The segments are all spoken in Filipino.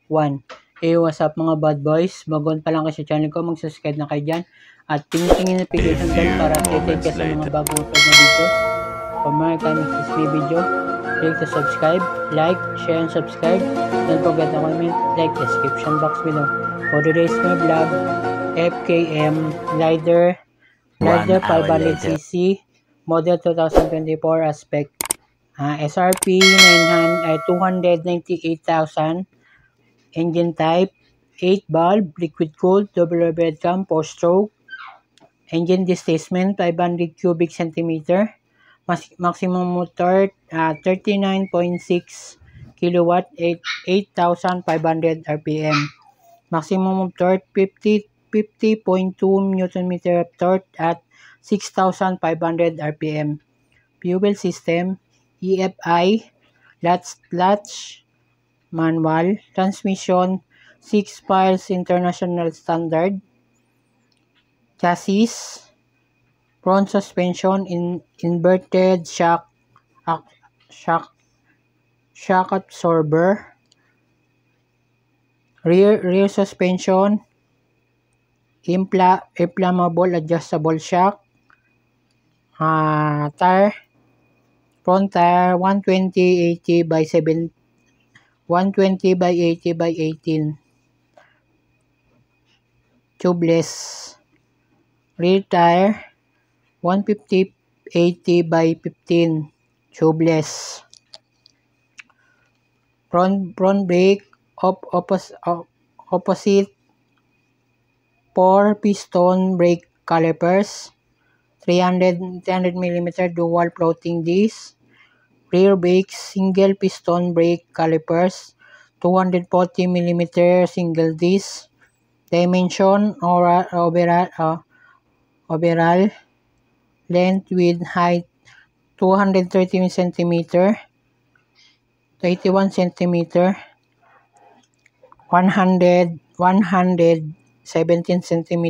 Hey, what's up mga bad boys? Bagon pa lang kayo sa channel ko, mag-subscribe na kayo dyan. At tingin notification bell para updated ka sa mga bagong upload na videos. For more time this video, click to subscribe, like, share, and subscribe. Don't forget to comment, like, description box below. For today's my vlog, FKM Glider 500cc, model 2024 aspect. SRP 298,000. Engine type 8 valve, liquid cooled, double overhead cam, 4-stroke. Engine displacement 500 cubic centimeter. Maximum motor 39.6 kilowatt, 8,500 rpm. Maximum of torque 50.2 Newton meter of torque at 6,500 rpm. Fuel system EFI, latch manual, transmission 6 files international standard, chassis, front suspension inverted shock absorber, rear suspension inflammable adjustable shock, tire, front tire 120/80 by 18 tubeless. Rear tire 150/80 by 15 tubeless. Front brake opposite 4 piston brake calipers, 300 mm dual floating disc. Rear brake single piston brake calipers, 240 mm single disc. Dimension overall length with height 230 cm, 81 cm, 117 cm.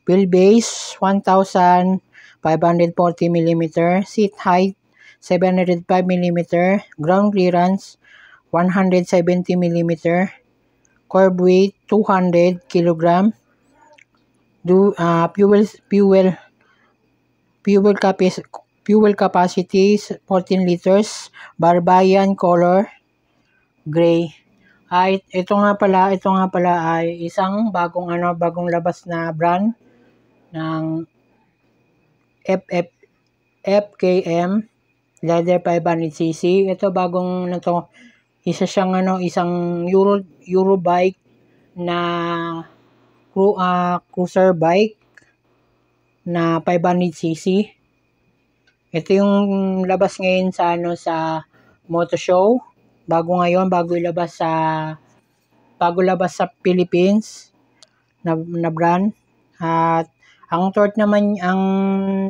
Wheelbase 1,540 mm, seat height 705 mm, ground clearance 170 mm, curb weight 200 kg, fuel capacity 14 liters, Barbarian color gray. Ito nga pala ay isang bagong labas na brand ng FKM Glider 500cc. Ito bagong na to, isang Euro bike na cruiser bike na 500cc. Ito yung labas ngayon sa moto show. Bago labas sa Philippines na brand. At ang torque naman, ang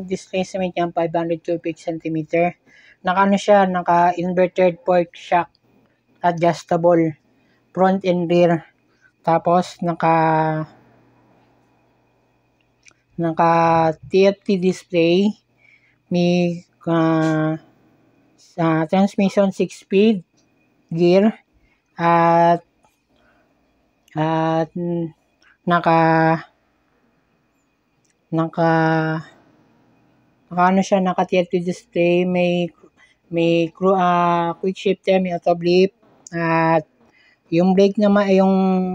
displacement niya 500 cubic centimeter. Naka inverted fork shock adjustable front and rear. Tapos naka TFT display, may transmission 6-speed gear at naka TFT display, may quick shifter, may auto blip, at yung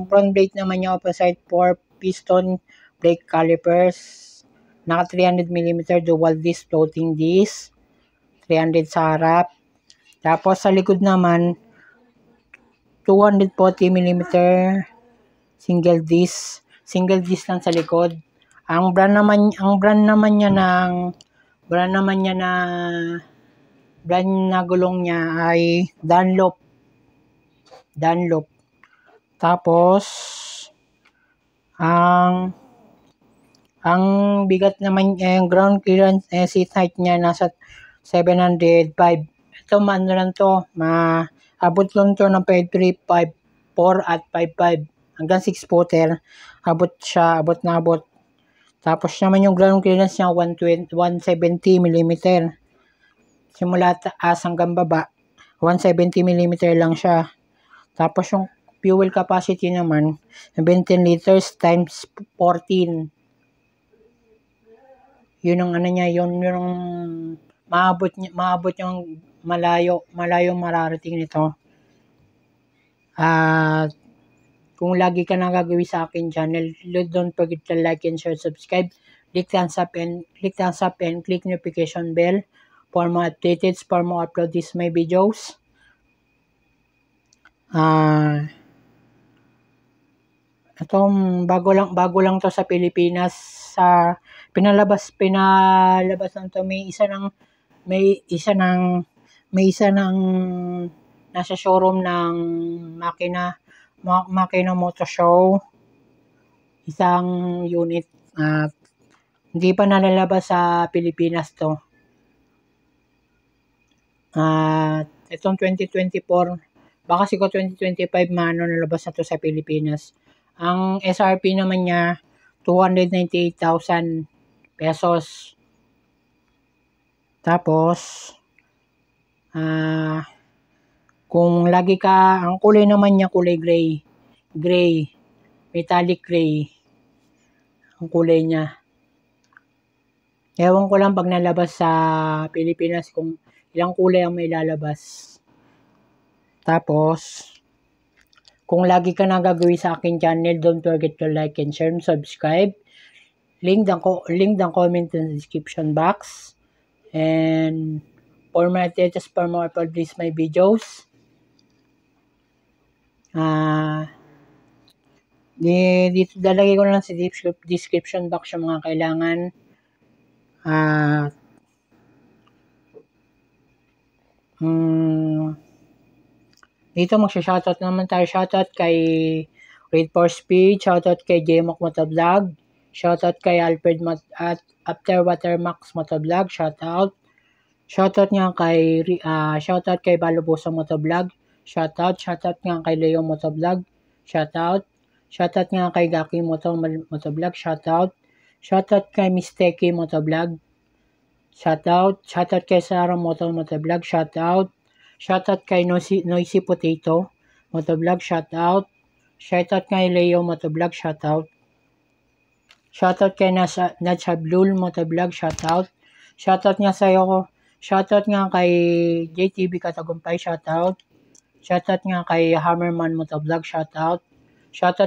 front brake naman niya opposite 4 piston brake calipers, naka 300 mm dual disc floating disc, 300 sa harap. Tapos sa likod naman 240 mm single disc lang sa likod. Ang brand naman na gulong niya ay Dunlop. Tapos ang bigat naman, yung ground clearance, seat height niya nasa 705. Ito abot lang to ng 5'3", 5'4", at 5'5", hanggang 6-footer. Abot. Tapos naman yung ground clearance niya 170 mm. Simula taas hanggang baba 170 mm lang siya. Tapos yung fuel capacity naman, 17 liters times 14. Yun ang ano niya, yun yung maabot yung malayo mararating nito. At kung lagi ka na gagawin sa akin channel, don't forget to like and share, subscribe, click thumbs up and click notification bell for more updates, for more upload this my videos. Itong bago lang to sa Pilipinas. Sa pinalabas lang to, may isa ng nasa showroom ng makina motor show, isang unit. Hindi pa nalalabas sa Pilipinas to. Itong 2024, baka siguro 2025 nalabas na to sa Pilipinas. Ang SRP naman niya 298,000 pesos. Tapos kung lagi ka, ang kulay naman niya kulay gray, metallic gray ang kulay niya. Ewan ko lang pag nalabas sa Pilipinas kung ilang kulay ang may lalabas. Tapos kung lagi ka na gagawin sa akin channel, don't forget to like and share and subscribe. Link the comment in the description box. And for my updates, for more upload this my videos. Dito dalagay ko na lang sa description box yung mga kailangan. Dito magsha-shoutout naman tayo. Shoutout kay Read for Speed, shoutout kay JMOC Motovlog, shoutout kay Alfred at After Watermax Motovlog, shoutout nga kay shoutout kay Balubosa Motovlog, shoutout nga kay Leo Motovlog, shoutout nga kay Gaki Motovlog, shoutout kay Misteki Motovlog, shoutout kay Sarah Motovlog, shoutout kay Noisy Potato Motovlog, shoutout kay Leo Motovlog, shoutout kay Nachablul Motovlog, shoutout nga sa'yo, shoutout nga kay JTV Katagumpay, shoutout nga kay Hammerman Motovlog, shoutout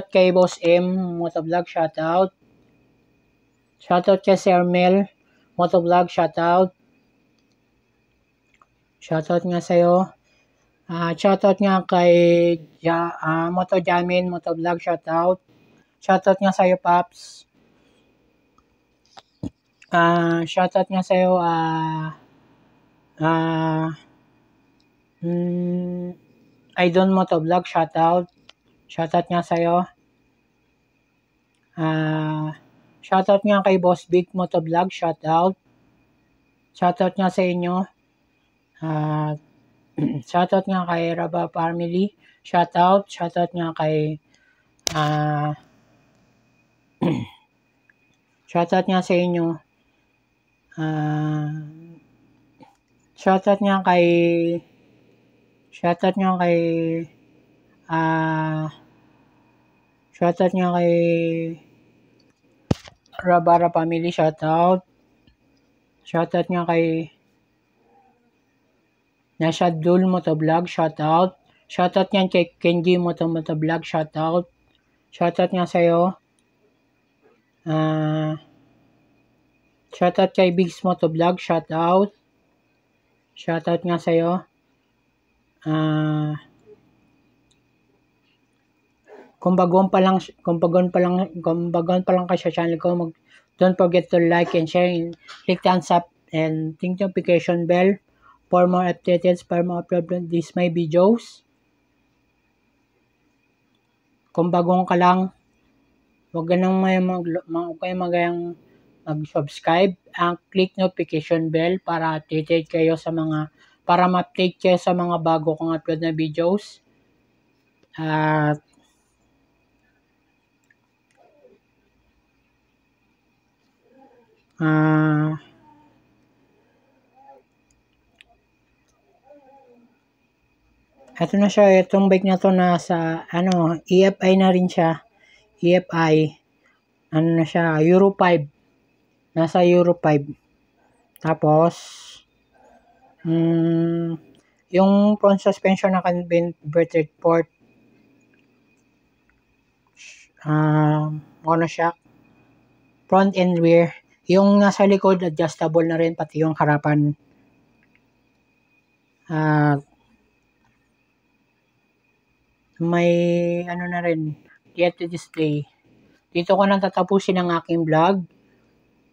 kay Boss M Motovlog, shoutout kay Sir Mel Motovlog, shoutout nga sa'yo. Shoutout nga kay Moto Jamin Motovlog, shoutout nga sa'yo, Paps. Shoutout nga sa'yo, Idon Motovlog, shoutout nga sa'yo. Shoutout nga kay Boss Big Motovlog, shoutout nga sa inyo. Shoutout nga kay Raba Family, shoutout nga kay shoutout nga sa inyo. Shoutout nga kay Rabara Family, shoutout nga kay Nashadul Motovlog, shoutout nga kay Kenji Motovlog, shoutout nga sa'yo. Shoutout kay Bigs Motovlog, shoutout nga sa'yo. Kung baguhan pa lang kayo sa channel ko, don't forget to like and share and click thumbs up and click notification bell for more updates, for more upload this my videos. Kung baguhan ka lang, huwag nang mag-subscribe and click notification bell para update kayo sa mga ma-update kayo sa mga bago kong upload na videos. At Ito na siya, itong bike na to nasa, EFI na rin siya. EFI. Ano na siya, Euro 5. Nasa Euro 5. Tapos, yung front suspension na converted port, monoshock, front and rear. Yung nasa likod, adjustable na rin, pati yung harapan. May na rin, yet to display. Dito ko na tatapusin ang aking vlog.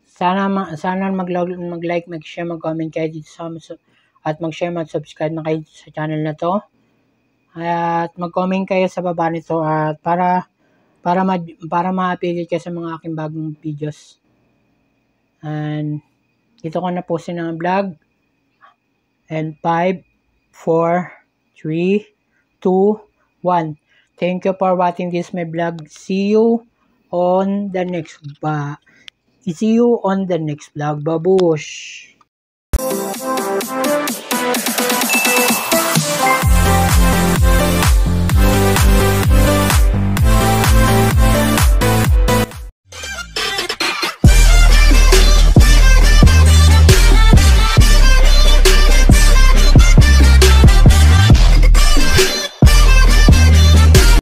Sana mag-like, mag-share, mag-comment kayo dito at mag-share, mag-subscribe na kayo sa channel na to. At mag-comment kayo sa baba nito at para ma-update kayo sa mga aking bagong videos. And dito ko na posin ang vlog. And 5, 4, 3, 2, 1. Thank you for watching this my vlog. See you on the next vlog. Babush!